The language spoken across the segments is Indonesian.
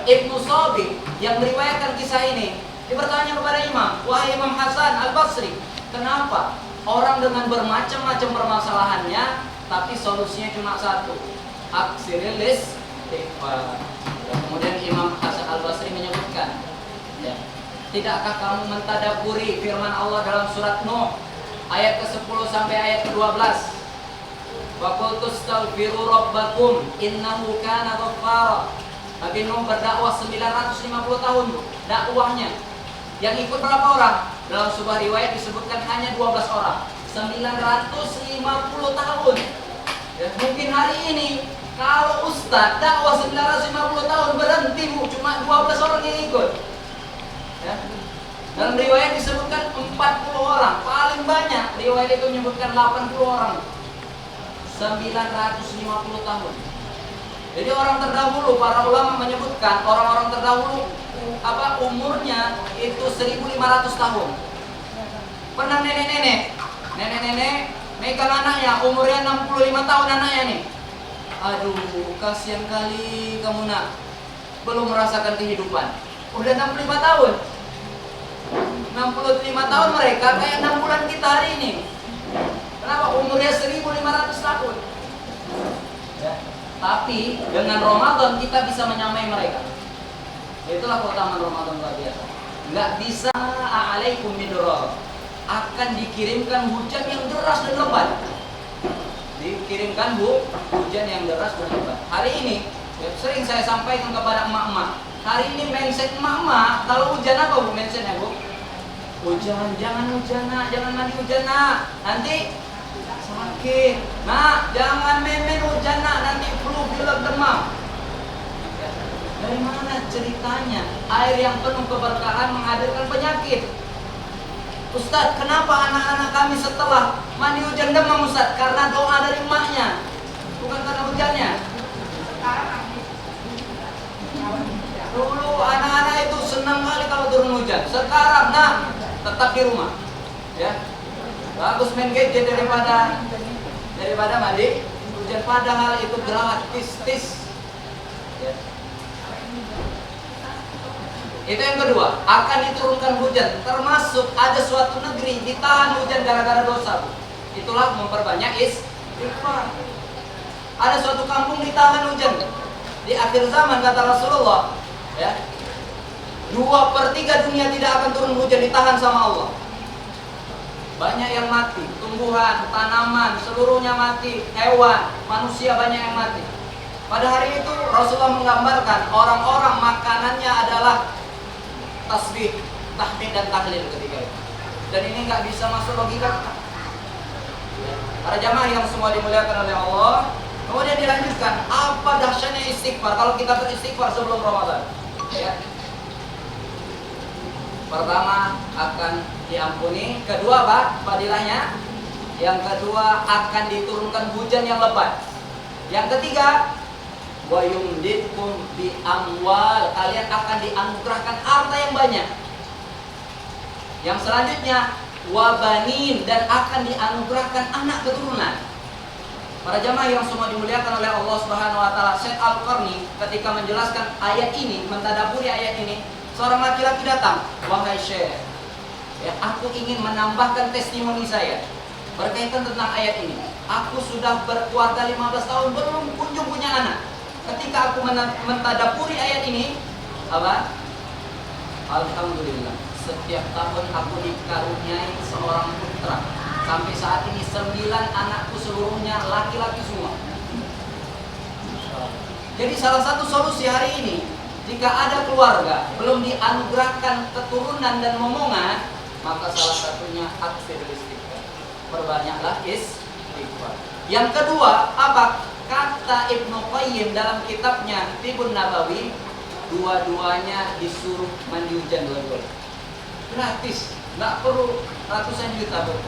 Ibnu Shabi yang meriwayatkan kisah ini, dia bertanya kepada Imam, wahai Imam Hasan Al-Basri, kenapa orang dengan bermacam-macam permasalahannya, tapi solusinya cuma satu, aksiril istighfar. Kemudian Imam Hasan Al-Basri menyebutkan, ya, tidakkah kamu mentadaburi firman Allah dalam surat Nuh ayat ke-10 sampai ayat ke-12? Wa qultu astaghfiru rabbakum innahu kana ghaffara. Nabi Nuh berdakwah 950 tahun dakwahnya. Yang ikut berapa orang? Dalam sebuah riwayat disebutkan hanya 12 orang. 950 tahun. Ya, mungkin hari ini kalau Ustadz dakwah 950 tahun berhenti Bu, cuma 12 orang yang ikut. Ya. Dalam riwayat disebutkan 40 orang, paling banyak riwayat itu menyebutkan 80 orang. 950 tahun. Jadi orang terdahulu, para ulama menyebutkan orang-orang terdahulu umurnya itu 1500 tahun. Pernah nenek-nenek megang anaknya, umurnya 65 tahun anaknya nih. Aduh, kasihan kali kamu nak, belum merasakan kehidupan. Udah 65 tahun. 65 tahun mereka kayak 6 bulan kita hari ini. Kenapa? Umurnya 1500 tahun. Ya. Tapi dengan Ramadan kita bisa menyamai mereka. Itulah keutamaan Ramadan luar biasa. Nggak bisa alaikum midrar. Akan dikirimkan hujan yang deras dan lebat. Dikirimkan hujan yang deras dan lebat. Hari ini ya, sering saya sampaikan kepada emak-emak. Hari ini mindset emak-emak kalau hujan apa Bu mindsetnya Bu? Hujan, jangan hujan nak, jangan mandi hujan nak, nanti sakit. Nak, jangan main-main hujan nak, nanti flu, pilek, demam. Dari mana ceritanya? Air yang penuh keberkahan menghadirkan penyakit. Ustadz, kenapa anak-anak kami setelah mandi hujan demam Ustadz? Karena doa dari emaknya, bukan karena hujannya. Dulu anak-anak itu senang kali kalau turun hujan. Sekarang nak, tetap di rumah, ya. Bagus main gadget daripada mandi hujan, padahal itu gratis. Ya. Itu yang kedua, akan diturunkan hujan. Termasuk ada suatu negeri ditahan hujan gara-gara dosa. Itulah memperbanyak istighfar. Ada suatu kampung ditahan hujan. Di akhir zaman kata Rasulullah, ya, 2/3 dunia tidak akan turun hujan, ditahan sama Allah. Banyak yang mati, tumbuhan, tanaman, seluruhnya mati, hewan, manusia banyak yang mati. Pada hari itu Rasulullah menggambarkan orang-orang makanannya adalah tasbih, tahmid dan tahlil ketika itu. Dan ini nggak bisa masuk logika. Para jamaah yang semua dimuliakan oleh Allah. Kemudian dilanjutkan, apa dahsyatnya istighfar kalau kita beristighfar sebelum Ramadan? Ya. Pertama, akan diampuni. Kedua, Pak, fadilahnya. Yang kedua, akan diturunkan hujan yang lebat. Yang ketiga, wa yumditkum bi amwal, kalian akan dianugerahkan harta yang banyak. Yang selanjutnya, wa banin, dan akan dianugerahkan anak keturunan. Para jamaah yang semua dimuliakan oleh Allah Subhanahu wa taala, Syekh Al-Qarni ketika menjelaskan ayat ini, mentadaburi ayat ini, seorang laki-laki datang, wahai Syekh, ya, aku ingin menambahkan testimoni saya berkaitan tentang ayat ini. Aku sudah berkeluarga 15 tahun, belum kunjung punya anak. Ketika aku mentadaburi ayat ini, apa? Alhamdulillah, setiap tahun aku dikaruniai seorang putra. Sampai saat ini 9 anakku seluruhnya laki-laki semua. Jadi salah satu solusi hari ini, jika ada keluarga belum dianugerahkan keturunan dan momongan, maka salah satunya aktsirul istighfar. Perbanyaklah istighfar. Yang kedua, apa? Kata Ibnu Qayyim dalam kitabnya Tibbun Nabawi, dua-duanya disuruh mandi hujan dua-duanya. Gratis, nggak perlu ratusan juta Bu.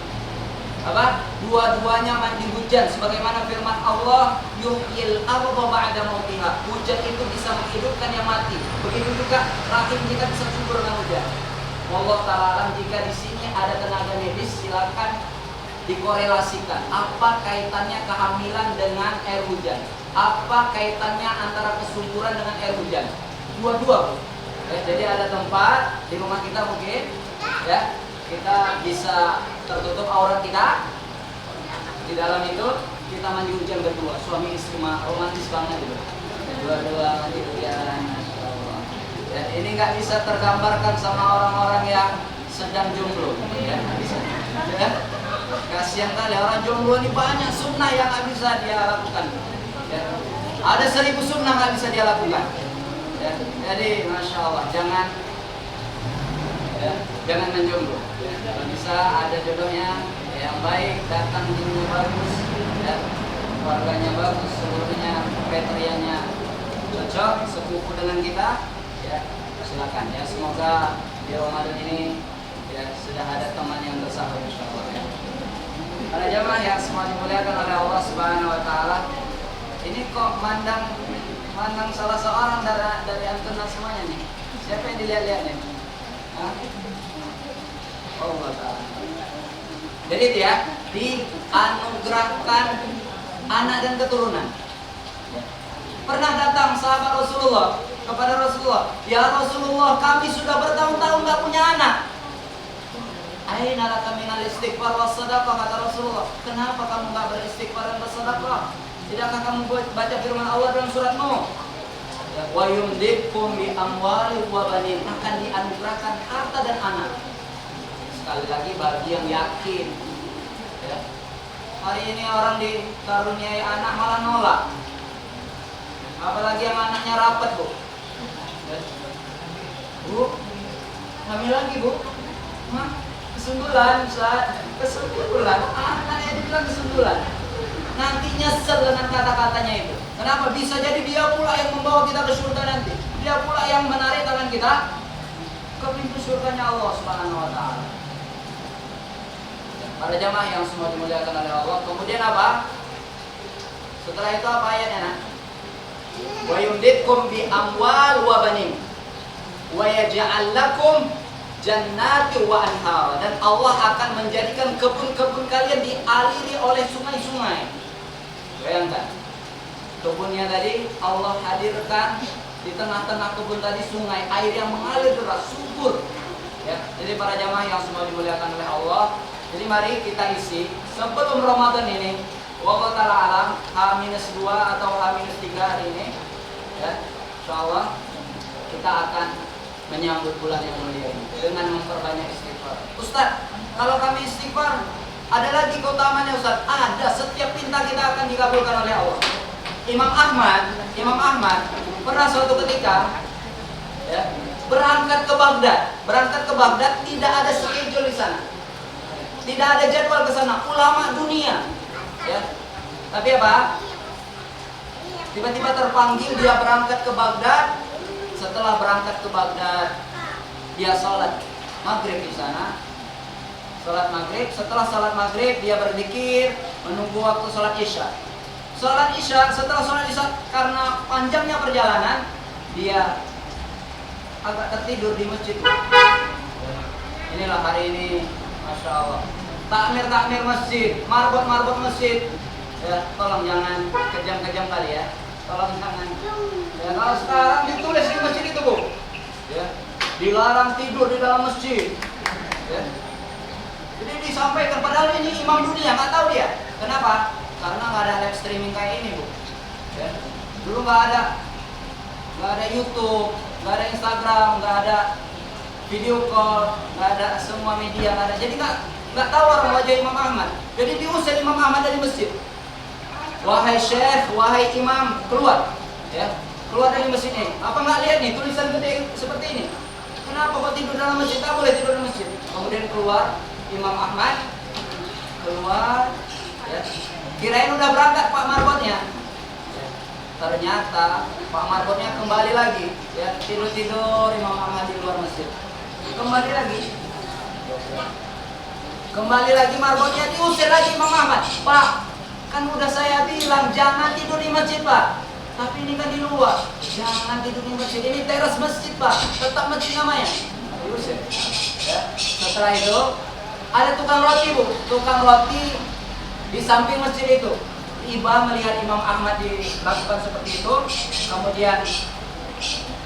Apa? Dua-duanya mandi hujan sebagaimana firman Allah, yuhyil ardha ba'da mautiha. Hujan itu bisa menghidupkan yang mati. Begitu juga rahim kita bisa subur dengan hujan. Allah Ta'ala, jika di sini ada tenaga medis, silakan dikorelasikan. Apa kaitannya kehamilan dengan air hujan? Apa kaitannya antara kesuburan dengan air hujan? dua-dua, Bu. Jadi ada tempat di rumah kita mungkin, ya, kita bisa tertutup aurat kita. Di dalam itu kita mandi hujan berdua, suami istri, romantis banget gitu. Dua-dua gitu ya, Masya Allah. Ya, ini nggak bisa tergambarkan sama orang-orang yang sedang jomblo, ya, nggak bisa. Ya, kasihan kali orang jomblo ini, banyak sunnah yang nggak bisa dia lakukan. Ya. Ada 1000 sunnah nggak bisa dia lakukan. Ya. Jadi Masya Allah, jangan menjomblo. Ya. Kalau bisa ada jodohnya yang baik, datang jinnya bagus, ya, keluarganya bagus, seluruhnya kriterianya cocok, sepupu dengan kita, ya, silakan ya. Semoga di Ramadan ini ya sudah ada teman yang bersahabat, insyaallah ya. Para jamaah yang semua dimuliakan oleh Allah Subhanahu wa taala, ini kok mandang salah seorang dari antum semuanya nih. Siapa yang dilihat-lihat nih? Hah? Oh, Allah Ta'ala. Jadi dia dianugerahkan anak dan keturunan. Pernah datang sahabat Rasulullah kepada Rasulullah, "Ya Rasulullah, kami sudah bertahun-tahun gak punya anak. Aina laka minal istighfar was sadaqah," kata Rasulullah. "Kenapa kamu gak beristighfar dan bersedekah? Tidakkah kamu baca firman Allah dalam surat Nuh? Wa yumditkum bi amwali wa banin," akan dianugerahkan harta dan anak. Sekali lagi bagi yang yakin, ya. Hari ini orang dikaruniai anak malah nolak, apalagi yang anaknya rapat, Bu. Ya. Bu, hamil lagi, Bu. Hah? Kesundulan, Ustaz. Kesundulan. Anaknya dibilang kesundulan. Nanti nyesel dengan kata-katanya itu. Kenapa? Bisa jadi dia pula yang membawa kita ke surga nanti. Dia pula yang menarik tangan kita ke pintu surganya Allah Subhanahu wa taala. Para jamaah yang semua dimuliakan oleh Allah. Kemudian apa? Setelah itu apa ayatnya, nak? Wa yumditkum bi amwal wa banin wa yaj'al lakum jannati wa anhar, dan Allah akan menjadikan kebun-kebun kalian dialiri oleh sungai-sungai. Bayangkan, kebunnya tadi Allah hadirkan di tengah-tengah kebun tadi sungai, air yang mengalir deras, subur. Ya, jadi para jamaah yang semua dimuliakan oleh Allah, jadi mari kita isi sebelum Ramadan ini, wallahu ta'ala alam, H-2 atau H-3 hari ini, ya, insyaallah kita akan menyambut bulan yang mulia ini dengan memperbanyak istighfar. Ustaz, kalau kami istighfar, ada lagi keutamaannya, Ustaz? Ada, setiap pinta kita akan dikabulkan oleh Allah. Imam Ahmad pernah suatu ketika, ya, berangkat ke Baghdad, tidak ada schedule di sana. Tidak ada jadwal ke sana, ulama dunia, ya. Tapi apa? Tiba-tiba terpanggil, dia berangkat ke Baghdad. Setelah berangkat ke Baghdad, dia sholat maghrib di sana. Sholat maghrib. Setelah sholat maghrib, dia berzikir menunggu waktu sholat isya. Setelah sholat isya, karena panjangnya perjalanan, dia agak tertidur di masjid. Inilah hari ini, Masya Allah, takmir masjid, marbot masjid. Ya, tolong jangan kejam-kejam kali ya. Tolong jangan. Ya, kalau sekarang ditulis di masjid itu, Bu, ya, dilarang tidur di dalam masjid. Ya. Jadi disampaikan, padahal ini imam dunia, nggak tahu dia. Kenapa? Karena nggak ada live streaming kayak ini, Bu. Ya. Dulu nggak ada YouTube, nggak ada Instagram, nggak ada video call, nggak ada semua media, nggak ada. Jadi nggak tahu orang wajah Imam Ahmad. Jadi diusir Imam Ahmad dari masjid. Wahai syekh, wahai imam, keluar, ya, keluar dari masjid ini. Apa nggak lihat nih tulisan gede seperti ini? Kenapa kok tidur dalam masjid? Tak boleh tidur dalam masjid. Kemudian keluar Imam Ahmad, ya. Kirain udah berangkat Pak Marbotnya. Ternyata Pak Marbotnya kembali lagi, ya, tidur Imam Ahmad di luar masjid. Kembali lagi marbotnya, diusir lagi Imam Ahmad. Pak, kan udah saya bilang jangan tidur di masjid, Pak. Tapi ini kan di luar. Jangan tidur di masjid. Ini teras masjid, Pak. Tetap masjid namanya. Diusir. Ya. Setelah itu ada tukang roti, Bu. Tukang roti di samping masjid itu. Tiba melihat Imam Ahmad dilakukan seperti itu, kemudian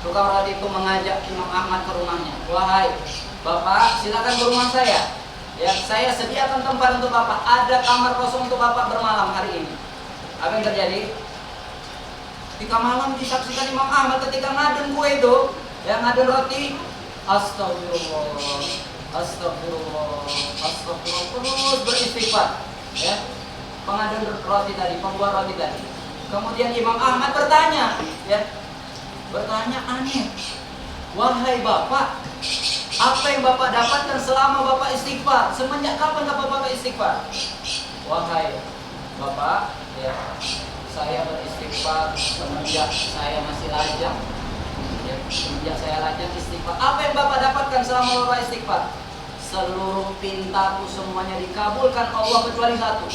Tukang roti itu mengajak Imam Ahmad ke rumahnya. Wahai Bapak, silakan ke rumah saya. Ya, saya sediakan tempat untuk Bapak. Ada kamar kosong untuk Bapak bermalam hari ini. Apa yang terjadi? Ketika malam disaksikan Imam Ahmad ketika ngadon kue itu, yang ngadon roti, astagfirullah, astagfirullah, astagfirullah, terus beristighfar. Ya, pengadon roti tadi, pembuat roti tadi. Kemudian Imam Ahmad bertanya, ya, bertanya aneh, wahai Bapak, apa yang Bapak dapatkan selama Bapak istighfar? Semenjak kapan Bapak istighfar? Wahai Bapak, ya, saya beristighfar semenjak saya masih lajang. Ya, semenjak saya lajang istighfar. Apa yang Bapak dapatkan selama Bapak istighfar? Seluruh pintaku semuanya dikabulkan Allah kecuali satu.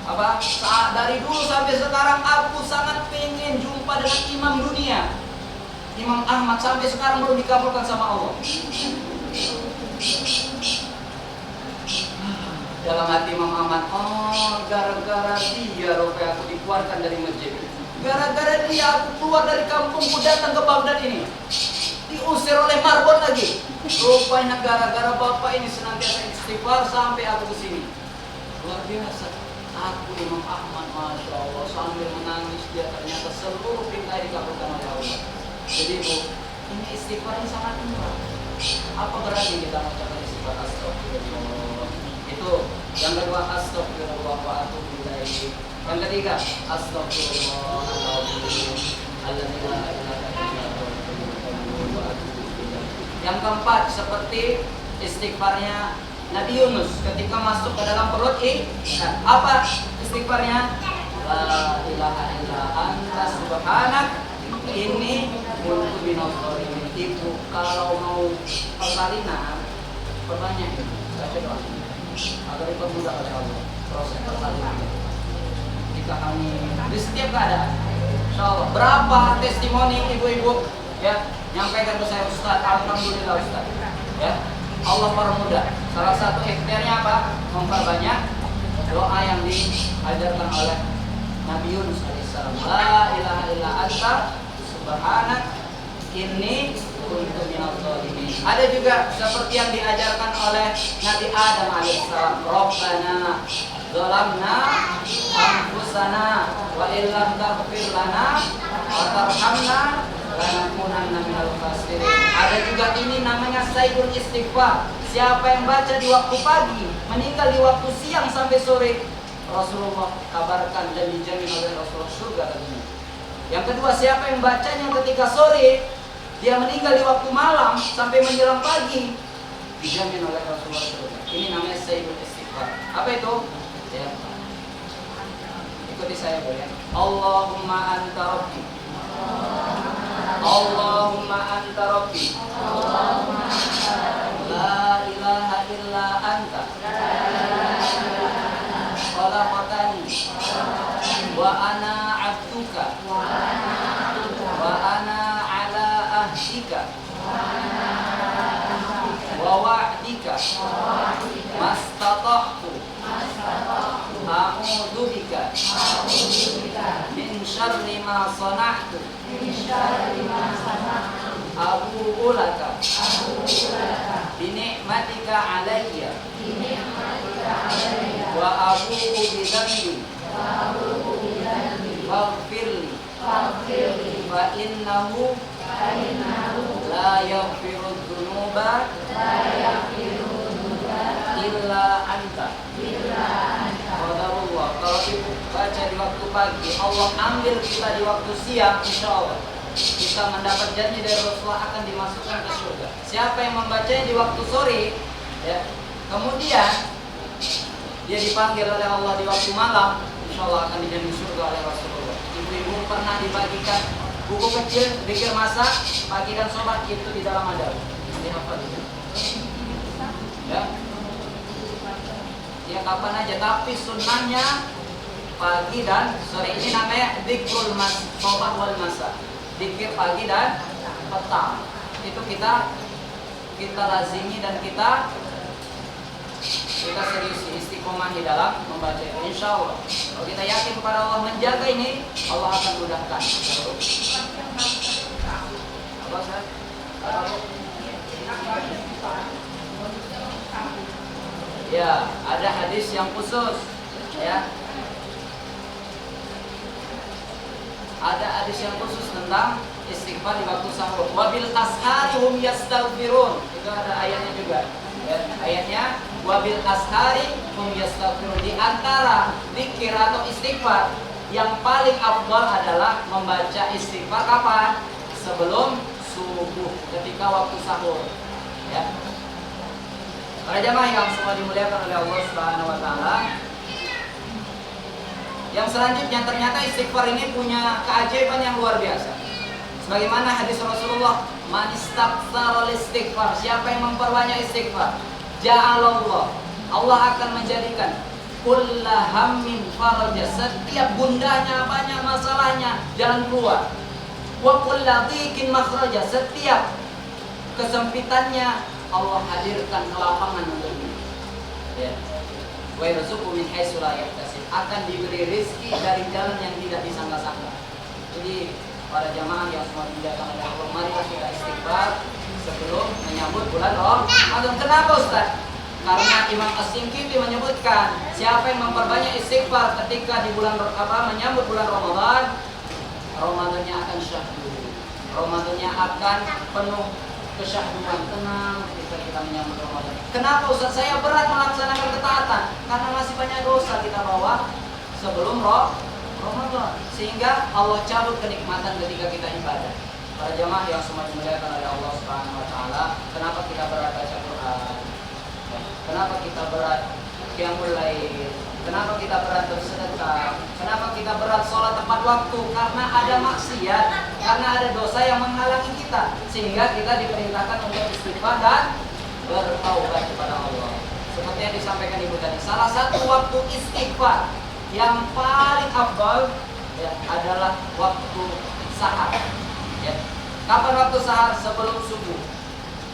Apa? Saat dari dulu sampai sekarang aku sangat pengen jumpa dengan imam dunia. Imam Ahmad sampai sekarang belum dikabulkan sama Allah. Dalam hati Imam Ahmad, oh gara-gara dia rupanya aku dikeluarkan dari masjid. Gara-gara dia aku keluar dari kampungku datang ke Baghdad ini. Diusir oleh marbot lagi. Rupanya gara-gara bapak ini senantiasa istighfar sampai aku ke sini. Luar biasa. Aku Imam Ahmad, Masya Allah, sambil menangis dia ternyata seluruh perintah dikabulkan oleh Allah. Jadi Bu, ini istighfar ini sangat murah. Apa berarti kita mengucapkan istighfar? Astagfirullah. Itu yang kedua, astagfirullah wa atubu ilaih. Yang ketiga, astagfirullahaladzim. Yang keempat, seperti istighfarnya Nabi Yunus ketika masuk ke dalam perut ikan. Apa istighfarnya? La ilaha illa anta subhanak ini kuntu minadh dhalimin. Ibu kalau mau persalinan perbanyak baca doa agar dipermudah oleh Allah proses persalinan kita kami di setiap keadaan. Insyaallah. Berapa testimoni ibu-ibu ya nyampaikan ke saya, Ustaz, alhamdulillah Ustaz. Ya, Allah permudah. Salah satu ikhtiarnya apa? Memperbanyak doa yang diajarkan oleh Nabi Yunus alaihissalam. La ilaha illa anta subhanak inni kuntu minadh dhalimin. Ada juga seperti yang diajarkan oleh Nabi Adam alaihissalam. Rabbana zalamna anfusana wa illam taghfir lana wa tarhamna lanakunanna minal khasirin. Ada juga ini namanya sayyidul istighfar. Siapa yang baca di waktu pagi, meninggal di waktu siang sampai sore, Rasulullah kabarkan dan dijamin oleh Rasulullah surga katanya. Yang kedua, siapa yang bacanya ketika sore, dia meninggal di waktu malam sampai menjelang pagi, dijamin oleh Rasulullah surga. Ini namanya sayyidul istighfar. Apa itu? Ya. Ikuti saya boleh. Allahumma anta rabbi. Allahumma anta rabbi. La ilaha illa anta. Khalaqtani wa ana 'abduka wa ana 'ala ahdika wa wa'dika mastata'tu a'udzu bika min syarri ma sana'tu abu'u laka bi ni'matika 'alayya wa abu'u bi dhanbi faghfirli fa innahu la yaghfiru dzunuba illa anta. Qadarullah. Kalau ibu baca di waktu pagi, Allah ambil kita di waktu siang, insya Allah kita mendapat janji dari Rasulullah akan dimasukkan ke surga. Siapa yang membacanya di waktu sore, ya, kemudian dia dipanggil oleh Allah di waktu malam, insya Allah akan dijamin surga oleh Rasulullah. Ibu-ibu pernah dibagikan buku kecil, zikir masak, pagi dan sholat itu di dalam ada. Dihafal itu. Ya. Ya kapan aja, tapi sunnahnya pagi dan sore. Ini namanya dzikrul sabah wal masa. Zikir pagi dan petang. Itu kita lazimi dan kita serius istiqomah di dalam membaca itu. Insya Allah kalau kita yakin kepada Allah menjaga ini, Allah akan mudahkan. Apa Ustaz? Ya, ada hadis yang khusus, ya. Ada hadis yang khusus tentang istighfar di waktu sahur. Wabil ashari hum yastaghfirun. Itu ada ayatnya juga. Ya, ayatnya wabil ashari hum yastaghfirun. Di antara zikir atau istighfar yang paling afdal adalah membaca istighfar kapan? Sebelum subuh, ketika waktu sahur. Ya. Para jamaah yang semua dimuliakan oleh Allah Subhanahu wa taala. Yang selanjutnya ternyata istighfar ini punya keajaiban yang luar biasa. Sebagaimana hadis Rasulullah, "Man istaktsara istighfar," siapa yang memperbanyak istighfar, ja'alallah, Allah akan menjadikan kulla hammin faraja, setiap gundahnya, banyak masalahnya, jalan keluar. Wa kulla dhiqin makhraja, setiap kesempitannya Allah hadirkan kelapangan untuknya. Ya. Wa yarzuqu min haitsu la yahtasib, akan diberi rezeki dari jalan yang tidak disangka-sangka. Jadi para jamaah yang semua dimuliakan oleh Allah, marilah kita istighfar sebelum menyambut bulan Ramadan. Kenapa Ustaz? Karena Imam As-Shinqiti menyebutkan siapa yang memperbanyak istighfar ketika di bulan menyambut bulan Ramadan, Ramadannya akan syahdu. Ramadannya akan penuh kesyahduan, tenang ketika kita menyambut Ramadan. Kenapa Ustaz? Saya berat melaksanakan ketaatan karena masih banyak dosa kita bawa sebelum Ramadan, sehingga Allah cabut kenikmatan ketika kita ibadah. Para jamaah yang semua dimuliakan oleh Allah Subhanahu wa taala, kenapa kita berat baca Quran? Kenapa kita berat qiyamul lail? Kenapa kita berat bersedekah? Kenapa kita berat sholat tepat waktu? Karena ada maksiat, karena ada dosa yang menghalangi kita, sehingga kita diperintahkan untuk istighfar dan bertaubat kepada Allah. Seperti yang disampaikan Ibu tadi, salah satu waktu istighfar yang paling afdal ya, adalah waktu sahar. Ya. Kapan waktu sahar? Sebelum subuh.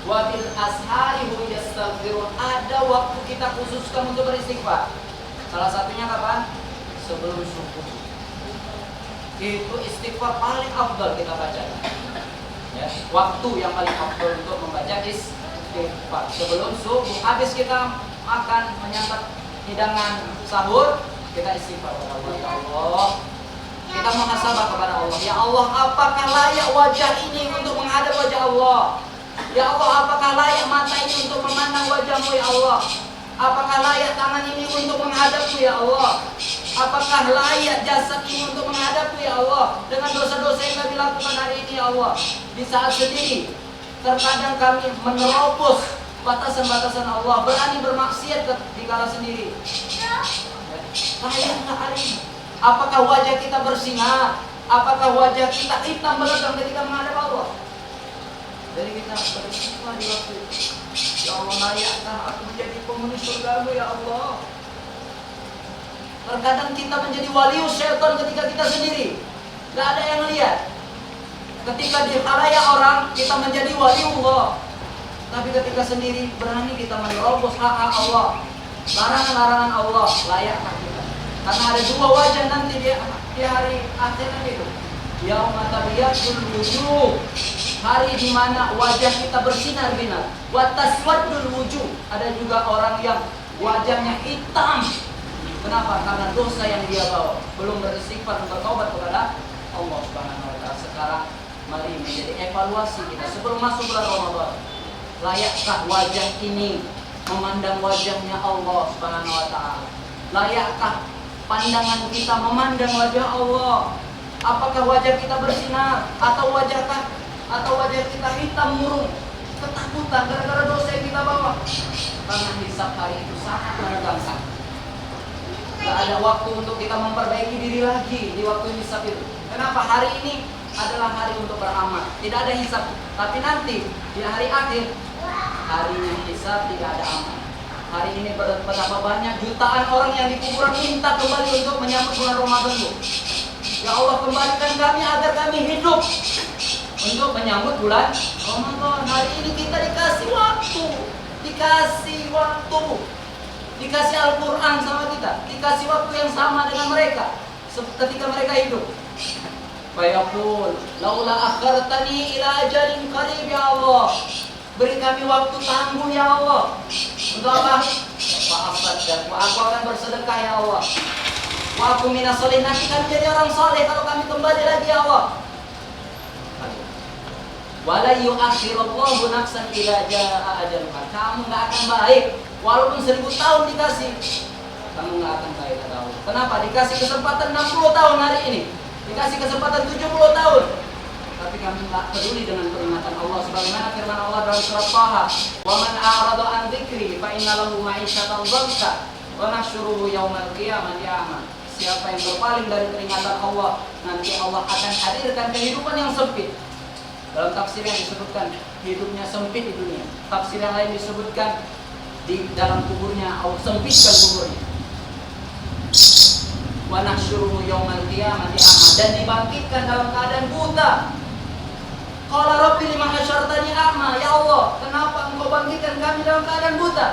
Wabil ashari hum yastaghfirun. Ada waktu kita khususkan untuk beristighfar. Salah satunya kapan? Sebelum subuh. Itu istighfar paling afdal kita baca. Ya. Waktu yang paling afdal untuk membaca istighfar sebelum subuh. Habis kita makan, menyantap hidangan sahur, kita istighfar kepada Allah. Ya Allah, kita muhasabah kepada Allah. Ya Allah, apakah layak wajah ini untuk menghadap wajah Allah? Ya Allah, apakah layak mata ini untuk memandang wajah-Mu ya Allah? Apakah layak tangan ini untuk menghadap-Mu ya Allah? Apakah layak jasad ini untuk menghadap-Mu ya Allah? Dengan dosa-dosa yang kami lakukan hari ini ya Allah. Di saat sendiri, terkadang kami menerobos batasan-batasan Allah, berani bermaksiat di kala sendiri. Layakkah hari ini? Apakah wajah kita bersinar? Apakah wajah kita hitam meredam ketika menghadap Allah? Jadi kita beristighfar di waktu itu. Ya Allah, layakkah aku menjadi penghuni surga-Mu ya Allah? Terkadang kita menjadi walius syaitan ketika kita sendiri, gak ada yang lihat. Ketika di khalayak orang, kita menjadi waliullah. Tapi ketika sendiri, berani kita menerobos hak-hak Allah, larangan-larangan Allah. Layakkah kita? Karena ada dua wajah nanti di hari akhirat itu. Yauma tabyadul wujuh, hari di mana wajah kita bersinar-binar. Wa taswaddul wujuh, ada juga orang yang wajahnya hitam. Kenapa? Karena dosa yang dia bawa, belum beristighfar dan bertobat kepada Allah Subhanahu wa taala. Sekarang mari menjadi evaluasi kita sebelum masuk bulan Ramadan. Layakkah wajah ini memandang wajahnya Allah Subhanahu wa taala? Layakkah pandangan kita memandang wajah Allah? Apakah wajah kita bersinar atau wajah kita hitam murung, ketakutan gara-gara dosa yang kita bawa? Karena hisab hari itu sangat menegangkan. Gak ada waktu untuk kita memperbaiki diri lagi di waktu hisab itu. Kenapa? Hari ini adalah hari untuk beramal, tidak ada hisab. Tapi nanti di hari akhir, harinya hisab, tidak ada amal. Hari ini betapa banyak jutaan orang yang di kuburan minta kembali untuk menyambut bulan Ramadan. Ya Allah, kembalikan kami agar kami hidup untuk menyambut bulan Ramadan. Hari ini kita dikasih waktu, dikasih Al-Quran sama kita, dikasih waktu yang sama dengan mereka ketika mereka hidup. Fayaqul, laula akhartani ila ajalin qarib ya Allah. Beri kami waktu tangguh ya Allah. Untuk apa? Fa'asaddaku, aku akan bersedekah ya Allah. Wa aku minas sholihin, nanti kami jadi orang saleh kalau kami kembali lagi ya Allah. Wala yu'akhirullahu nafsan idza jaa ajaluha. Kamu enggak akan baik walaupun 1000 tahun dikasih. Kamu enggak akan baik kata Allah. Kenapa? Dikasih kesempatan 60 tahun hari ini. Dikasih kesempatan 70 tahun. Tapi kami enggak peduli dengan peringatan Allah sebagaimana firman Allah dalam surat Thaha, "Wa man a'rada an dzikri fa inna lahu ma'isyatan dhanka wa nahsyuruhu yaumal qiyamati a'ma." Siapa yang berpaling dari peringatan Allah, nanti Allah akan hadirkan kehidupan yang sempit. Dalam tafsir yang disebutkan hidupnya sempit di dunia. Tafsir yang lain disebutkan di dalam kuburnya Allah sempitkan kuburnya. Wa nahsyuruhu yaumal qiyamati a'ma, dan dibangkitkan dalam keadaan buta. Qala rabbi lima hasyartani a'ma, ya Allah, kenapa engkau bangkitkan kami dalam keadaan buta?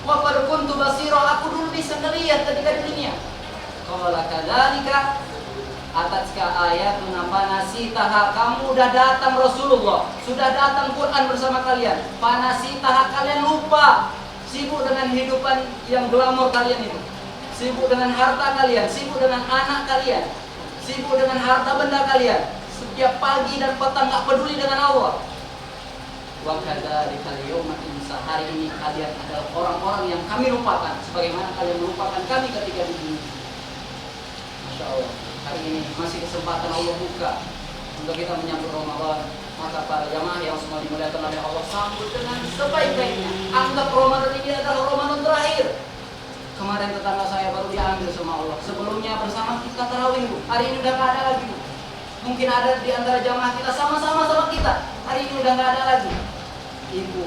Wa qad kuntu basira, aku dulu bisa melihat ketika di dunia. Qala kadzalika atatka ayatuna fanasitaha, kamu udah datang Rasulullah, sudah datang Quran bersama kalian. Fanasitaha, kalian lupa, sibuk dengan kehidupan yang glamor kalian itu. Sibuk dengan harta kalian, sibuk dengan anak kalian, sibuk dengan harta benda kalian. Setiap pagi dan petang gak peduli dengan Allah. Wa kadzalika al-yawma insa, hari ini kalian adalah orang-orang yang kami lupakan sebagaimana kalian melupakan kami ketika di dunia. Masya Allah. Hari ini masih kesempatan Allah buka untuk kita menyambut Ramadan. Maka para jamaah yang semua dimuliakan oleh Allah, sambut dengan sebaik-baiknya. Anggap Ramadan ini adalah Ramadan terakhir. Kemarin tetangga saya baru diambil sama Allah. Sebelumnya bersama kita tarawih, Bu. Hari ini udah gak ada lagi, Bu. Mungkin ada di antara jamaah kita sama-sama sama kita. Hari ini udah gak ada lagi. Ibu,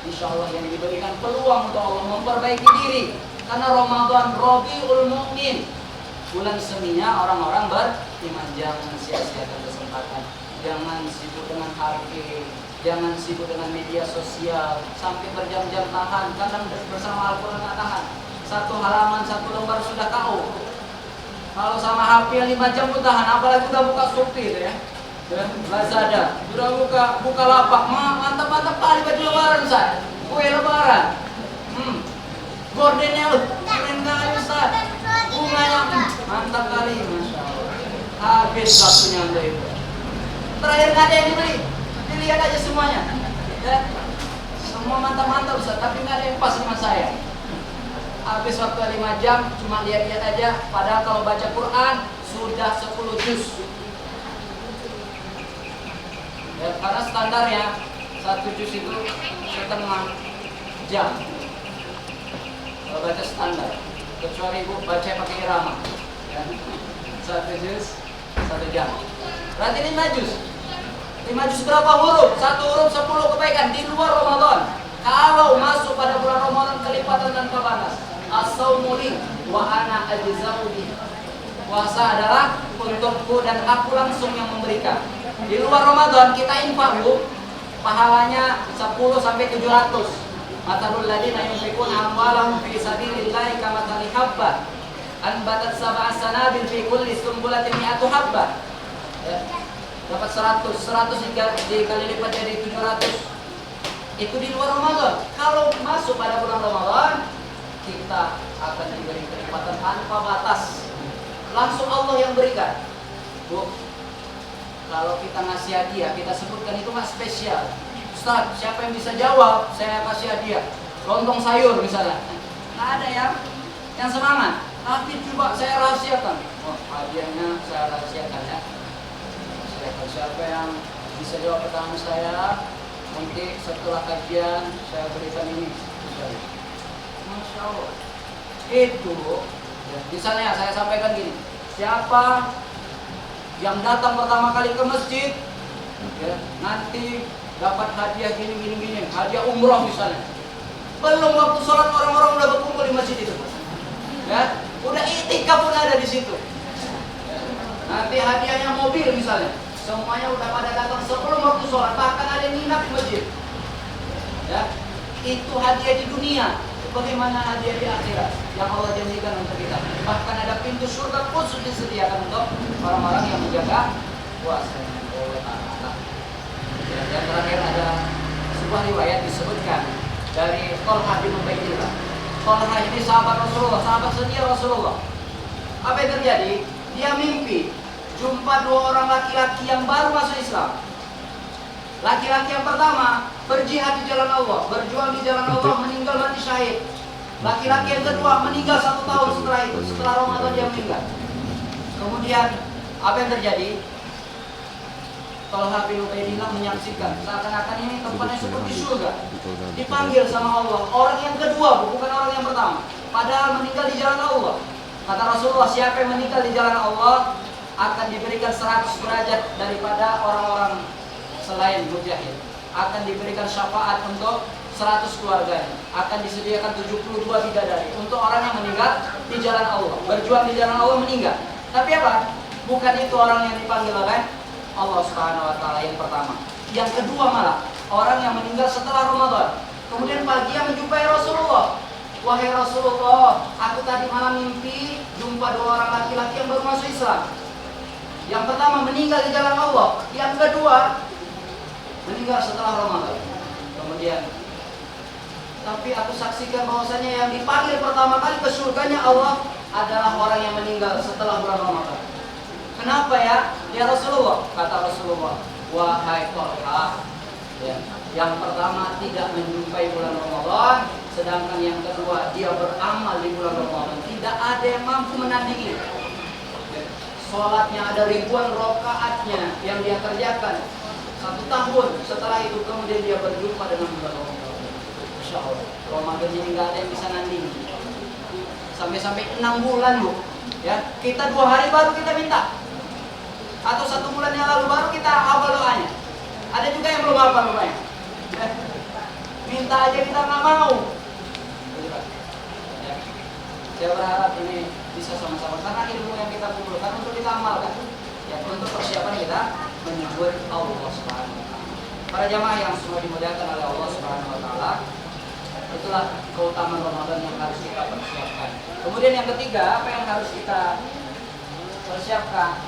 insya Allah yang diberikan peluang untuk Allah memperbaiki diri. Karena Ramadan Rabiul Mu'min, bulan seminya orang-orang beriman. Jangan sia-siakan kesempatan. Jangan sibuk dengan HP, jangan sibuk dengan media sosial sampai berjam-jam tahan. Kadang bersama Al-Quran nggak tahan. Satu halaman, satu lembar sudah tahu. Kalau sama HP 5 jam pun tahan. Apalagi udah buka Shopee itu ya, Lazada, sudah buka lapak. Mantap-mantap kali baju lebaran saya, kue lebaran. Gordennya keren kali Ustaz. Bunganya mantap kali, Masya Allah. Habis waktunya untuk itu. Terakhir nggak ada yang dibeli, dilihat aja semuanya. Ya. Semua mantap-mantap Ustaz, tapi nggak ada yang pas sama saya. Habis waktu 5 jam cuma lihat-lihat aja. Padahal kalau baca Quran sudah 10 juz. Ya, karena standarnya 1 juz itu setengah jam. Kalau baca standar, kecuali Ibu baca pakai irama, ya. 1 juz 1 jam. Berarti 5 juz. 5 juz berapa huruf? 1 huruf 10 kebaikan di luar Ramadan. Kalau masuk pada bulan Ramadan kelipatan tanpa batas. As-saumu li wa ana ajza'u bi. Puasa adalah untukku dan aku langsung yang memberikan. Di luar Ramadan kita infak, Bu. Pahalanya 10 sampai 700. Matalul ladina yunfiquna amwalahum fi sabilillahi kamathali habbah anbatat sab'a sanabil fi kulli sumbulatin mi'atu habbah. Ya. Dapat 100 dikali lipat jadi 700. Itu di luar Ramadan. Kalau masuk pada bulan Ramadan, kita akan diberi kenikmatan tanpa batas. Langsung Allah yang berikan. Bu, kalau kita ngasih hadiah, kita sebutkan itu mas spesial. Ustaz, siapa yang bisa jawab, saya kasih hadiah. Lontong sayur misalnya. Nggak ada yang semangat. Tapi coba saya rahasiakan. Oh, hadiahnya saya rahasiakan ya. Siapa yang bisa jawab pertanyaan saya, nanti setelah kajian saya berikan ini. Masya Allah. Itu ya, misalnya saya sampaikan gini, siapa yang datang pertama kali ke masjid ya, nanti dapat hadiah gini, hadiah umroh misalnya. Belum waktu sholat orang-orang udah berkumpul di masjid itu ya, udah itikaf pun ada di situ. Nanti hadiahnya mobil misalnya, semuanya udah pada datang sebelum waktu sholat, bahkan ada yang nginap di masjid ya. Itu hadiah di dunia. Bagaimana hadiah di akhirat yang Allah janjikan untuk kita? Bahkan ada pintu surga khusus disediakan untuk orang-orang yang menjaga puasa. Yang terakhir ada sebuah riwayat disebutkan dari Thalhah bin Ubaidillah. Thalhah ini sahabat Rasulullah, sahabat setia Rasulullah. Apa yang terjadi? Dia mimpi jumpa dua orang laki-laki yang baru masuk Islam. Laki-laki yang pertama berjihad di jalan Allah, berjuang di jalan Allah, meninggal mati syahid. Laki-laki yang kedua meninggal 1 tahun setelah itu, setelah Ramadan dia meninggal. Kemudian apa yang terjadi? Thalhah bin Ubaidillah menyaksikan seakan-akan ini tempatnya seperti surga. Dipanggil sama Allah, orang yang kedua, bukan orang yang pertama. Padahal meninggal di jalan Allah. Kata Rasulullah, siapa yang meninggal di jalan Allah akan diberikan 100 derajat daripada orang-orang selain mujahid. Akan diberikan syafaat untuk 100 keluarganya. Akan disediakan 72 bidadari untuk orang yang meninggal di jalan Allah, berjuang di jalan Allah meninggal. Tapi apa? Bukan itu orang yang dipanggil oleh Allah Subhanahu wa taala yang pertama. Yang kedua malah orang yang meninggal setelah Ramadan. Kemudian pagi yang menjumpai Rasulullah. Wahai Rasulullah, aku tadi malam mimpi jumpa dua orang laki-laki yang baru masuk Islam. Yang pertama meninggal di jalan Allah, yang kedua meninggal setelah Ramadan. Kemudian tapi aku saksikan bahwasanya yang dipanggil pertama kali ke surganya Allah adalah orang yang meninggal setelah bulan Ramadan. Kenapa ya? Ya Rasulullah, kata Rasulullah, wahai Thalhah, ya, yang pertama tidak menjumpai bulan Ramadan, sedangkan yang kedua dia beramal di bulan Ramadan. Tidak ada yang mampu menandingi. Sholatnya ada ribuan rakaatnya yang dia kerjakan 1 tahun. Setelah itu kemudian dia berjumpa dengan bulan Ramadan. Insya Allah Ramadan ini nggak ada yang bisa nandingi. Sampai 6 bulan bu, ya kita 2 hari baru kita minta, atau 1 bulan yang lalu baru kita hafal doanya. Ada juga yang belum hafal doanya. Minta aja kita nggak mau. Ya. Saya berharap ini bisa sama-sama karena ilmu yang kita kumpulkan untuk kita amalkan, ya untuk persiapan kita menyambut Allah Subhanahu wa taala. Para jamaah yang semua dimuliakan oleh Allah Subhanahu wa taala, itulah keutamaan Ramadan yang harus kita persiapkan. Kemudian yang ketiga, apa yang harus kita persiapkan?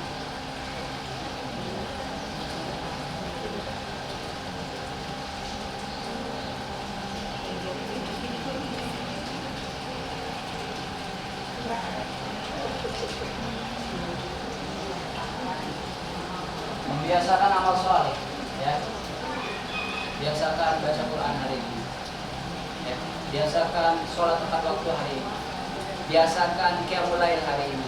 Membiasakan amal soleh, ya. Biasakan baca Quran hari ini, ya. Biasakan sholat tepat waktu hari ini. Biasakan qiyamul lail hari ini.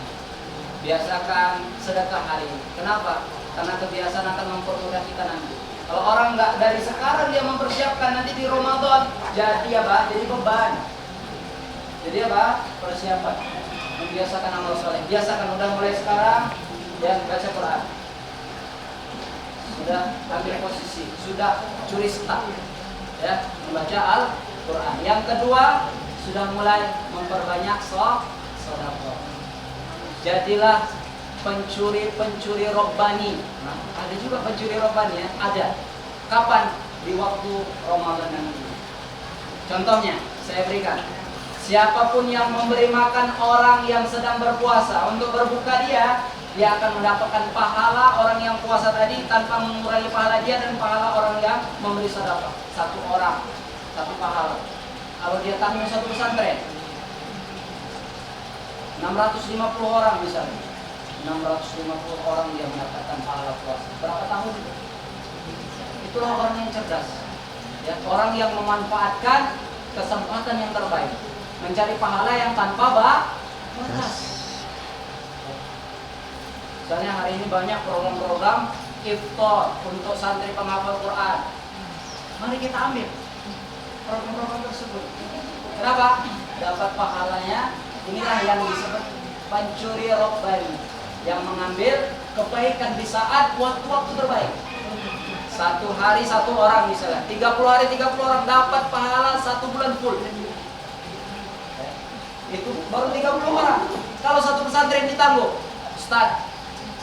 Biasakan sedekah hari ini. Kenapa? Karena kebiasaan akan mempermudah kita nanti. Kalau orang nggak dari sekarang dia mempersiapkan, nanti di Ramadan jadi apa? Jadi beban. Jadi apa? Persiapan. Membiasakan amal soleh. Biasakan udah mulai sekarang, ya baca Quran. Sudah ambil posisi, sudah curi start, ya membaca Al-Quran. Yang kedua, sudah mulai memperbanyak sedekah. Jadilah pencuri robbani. Nah, ada juga pencuri robbani ya, ada. Kapan? Di waktu Ramadan nanti. Contohnya, saya berikan. Siapapun yang memberi makan orang yang sedang berpuasa untuk berbuka dia akan mendapatkan pahala orang yang puasa tadi tanpa mengurangi pahala dia dan pahala orang yang memberi sedekah. 1 orang, 1 pahala. Kalau dia tanggung 1 pesantren, 650 orang misalnya, 650 orang dia mendapatkan pahala puasa. Berapa tahun itu? Itulah orang yang cerdas, ya, orang yang memanfaatkan kesempatan yang terbaik, mencari pahala yang tanpa batas. Misalnya hari ini banyak program-program iftar untuk santri penghafal Quran. Mari kita ambil program-program tersebut. Kenapa? Dapat pahalanya. Inilah yang disebut pencuri robbani, yang mengambil kebaikan di saat waktu-waktu terbaik. 1 hari 1 orang misalnya, 30 hari 30 orang dapat pahala 1 bulan full. Itu baru 30 orang. Kalau 1 pesantren ditanggung, Ustaz,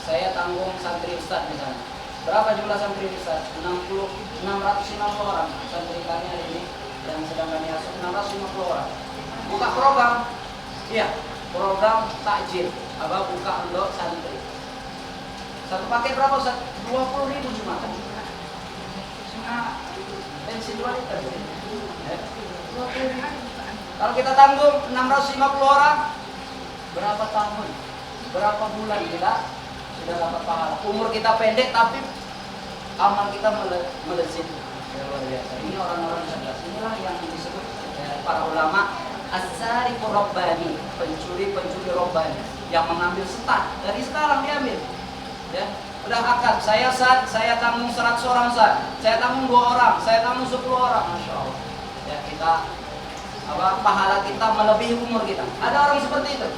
saya tanggung santri Ustaz misalnya. Berapa jumlah santri Ustaz? 650 orang. Santri kami hari ini yang sedang kami asuh 650 orang. Buka program. Iya, program takjil, buka untuk santri. Satu paket berapa Ustaz? 20.000 cuma kan? Bensin 2 liter. Ya. Kalau kita tanggung 650 orang, berapa tahun? Berapa bulan kita sudah dapat pahala? Umur kita pendek tapi amal kita melezit. Luar biasa. Ini orang-orang cerdas. Inilah yang disebut para ulama as-sariqu rabbani, pencuri rabbani yang mengambil start dari sekarang diambil. Ya, udah akad. Saya tanggung 100 orang saya tanggung 2 orang, saya tanggung 10 orang, masya Allah. Ya, kita pahala kita melebihi umur kita. Ada orang seperti itu.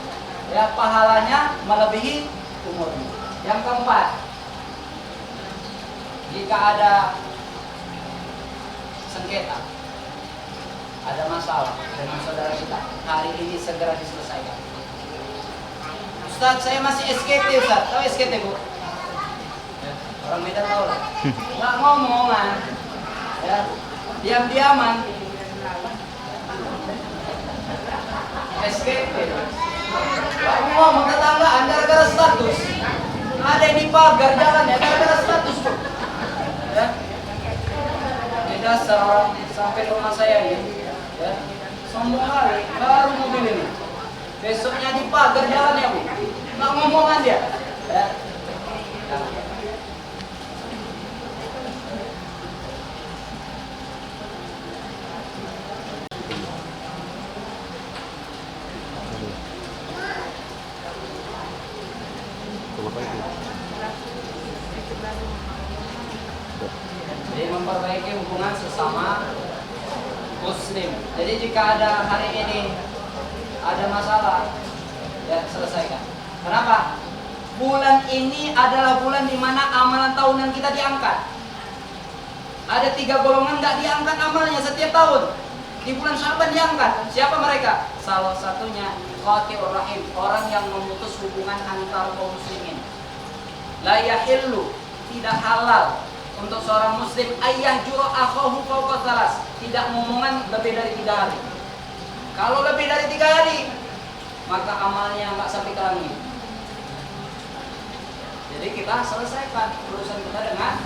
Ya, pahalanya melebihi umurnya. Yang keempat, jika ada sengketa, ada masalah dengan saudara kita, hari ini segera diselesaikan. Ustaz, saya masih SKT Ustaz. Tahu SKT Bu? Ya, orang Medan tahu lah. Nggak ngomongan, ya, diam-diaman. SKT. Kamu ngomong tetanggaan gara-gara status. Ada yang di pagar jalan ya gara-gara status Bu. Ya. Tidak seorang sampai rumah saya ini, ya, sombong kali, baru mobil ini. Besoknya di pagar jalan ya Bu, nggak ngomongan dia. Ya. Jadi memperbaiki hubungan sesama Muslim. Jadi jika ada hari ini ada masalah, ya selesaikan. Kenapa? Bulan ini adalah bulan di mana amalan tahunan kita diangkat. Ada 3 golongan nggak diangkat amalnya setiap tahun. Di bulan Syaban diangkat. Siapa mereka? Salah satunya qati'ur rahim, orang yang memutus hubungan antar kaum muslimin. La yahillu, tidak halal untuk seorang muslim ayah jura akhahu fawqa thalas, tidak ngomongan lebih dari 3 hari. Kalau lebih dari 3 hari, maka amalnya nggak sampai ke langit. Jadi kita selesaikan urusan kita dengan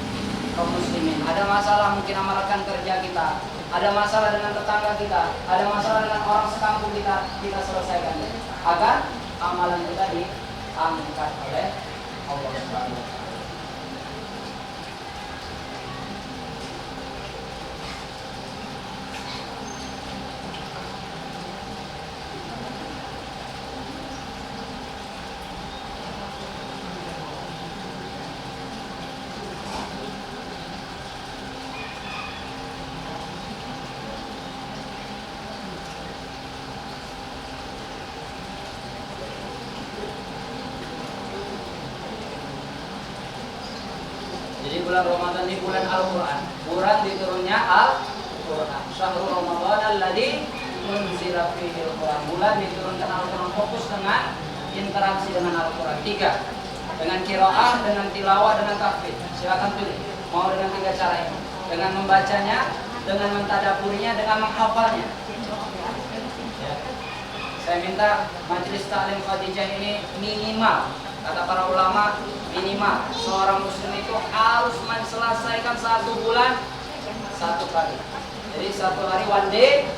kaum muslimin. Ada masalah mungkin amalkan kerja kita, ada masalah dengan tetangga kita, ada masalah dengan orang sekampung kita selesaikan agar amalan kita diangkat oleh Allah Subhanahu wa taala. Jadi bulan Ramadan ini bulan Al-Quran. Bulan diturunnya Al-Quran. Syahrul Ramadan alladzi unzila fihi Al-Quran. Bulan diturunkan Al-Quran, fokus dengan interaksi dengan Al-Quran. 3. Dengan qiraah, dengan tilawah, dengan tahfidz. Silakan pilih. Mau dengan 3 cara ini. Dengan membacanya, dengan mentadaburinya, dengan menghafalnya. Ya. Saya minta majelis taklim Khadijah ini minimal, kata para ulama, minimal seorang muslim itu harus menyelesaikan 1 bulan 1 kali. Jadi 1 hari one day,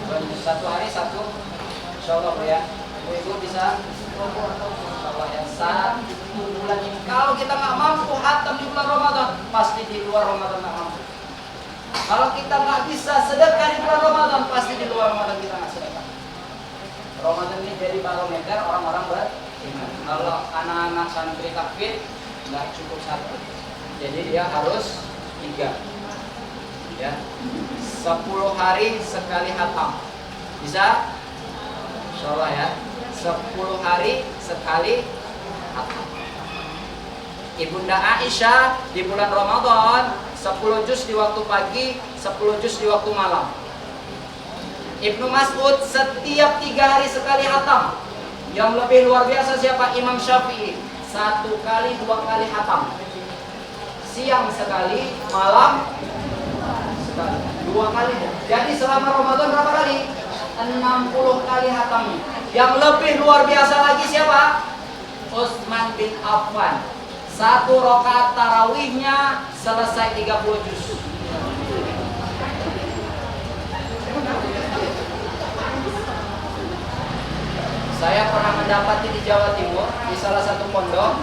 1 hari 1. Insyaallah ya. Ibu bisa insyaallah ya 1 bulan ini. Kalau kita nggak mampu hatam di bulan Ramadan, pasti di luar Ramadan nggak mampu. Kalau kita nggak bisa sedekah di bulan Ramadan, pasti di luar Ramadan kita nggak sedekah. Ramadan ini jadi barometer orang-orang beriman. Kalau anak-anak santri takfir nggak cukup 1, jadi dia harus 3. Ya, 10 hari sekali hatam. Bisa? Insyaallah ya. 10 hari sekali hatam. Ibunda Aisyah di bulan Ramadan 10 juz di waktu pagi, 10 juz di waktu malam. Ibnu Mas'ud setiap 3 hari sekali hatam. Yang lebih luar biasa siapa? Imam Syafi'i 1 kali 2 kali hatam. Siang sekali, malam sekali, 2 kali. Jadi selama Ramadan berapa kali? 60 kali hatamnya. Yang lebih luar biasa lagi siapa? Utsman bin Affan. 1 rakaat tarawihnya selesai 30 juz. Saya pernah mendapati di Jawa Timur di salah satu pondok